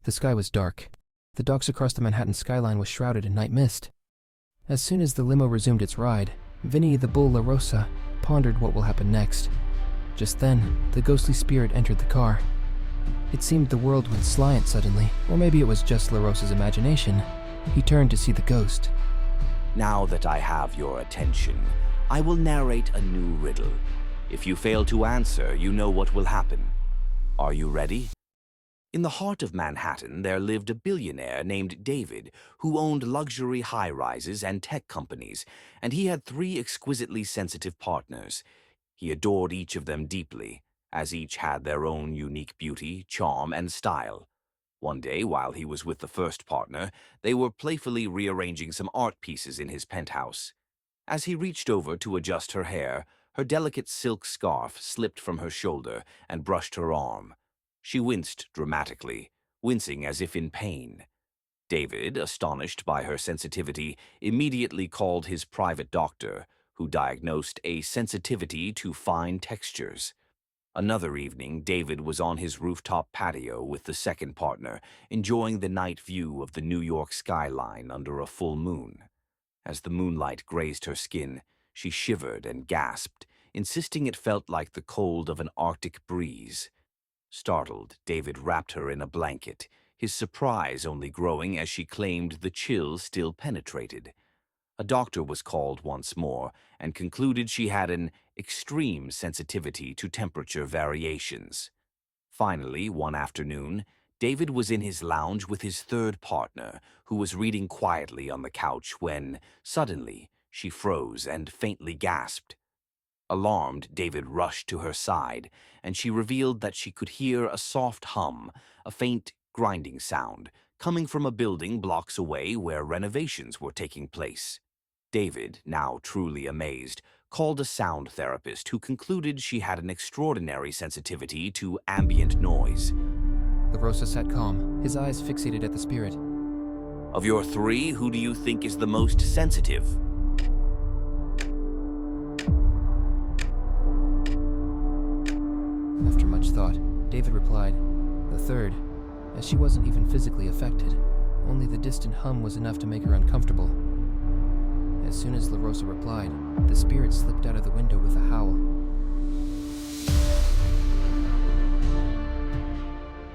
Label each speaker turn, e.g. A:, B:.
A: The sky was dark. The docks across the Manhattan skyline was shrouded in night mist. As soon as the limo resumed its ride, Vinny the Bull La Rosa pondered what will happen next. Just then, the ghostly spirit entered the car. It seemed the world went slant suddenly, or maybe it was just La Rosa's imagination. He turned to see the ghost.
B: Now that I have your attention, I will narrate a new riddle. If you fail to answer, you know what will happen. Are you ready? In the heart of Manhattan, there lived a billionaire named David who owned luxury high-rises and tech companies, and he had 3 exquisitely sensitive partners. He adored each of them deeply, as each had their own unique beauty, charm, and style. One day, while he was with the first partner, they were playfully rearranging some art pieces in his penthouse. As he reached over to adjust her hair, her delicate silk scarf slipped from her shoulder and brushed her arm. She winced dramatically, wincing as if in pain. David, astonished by her sensitivity, immediately called his private doctor, who diagnosed a sensitivity to fine textures. Another evening, David was on his rooftop patio with the second partner, enjoying the night view of the New York skyline under a full moon. As the moonlight grazed her skin, she shivered and gasped, insisting it felt like the cold of an Arctic breeze. Startled, David wrapped her in a blanket, his surprise only growing as she claimed the chill still penetrated. A doctor was called once more and concluded she had an extreme sensitivity to temperature variations. Finally, one afternoon, David was in his lounge with his third partner, who was reading quietly on the couch when, suddenly, she froze and faintly gasped. Alarmed, David rushed to her side, and she revealed that she could hear a soft hum, a faint grinding sound, coming from a building blocks away where renovations were taking place. David, now truly amazed, called a sound therapist who concluded she had an extraordinary sensitivity to ambient noise.
A: La Rosa sat calm, his eyes fixated at the spirit.
B: Of your 3, who do you think is the most sensitive?
A: After much thought, David replied, the third, as she wasn't even physically affected. Only the distant hum was enough to make her uncomfortable. As soon as La Rosa replied, the spirit slipped out of the window with a howl.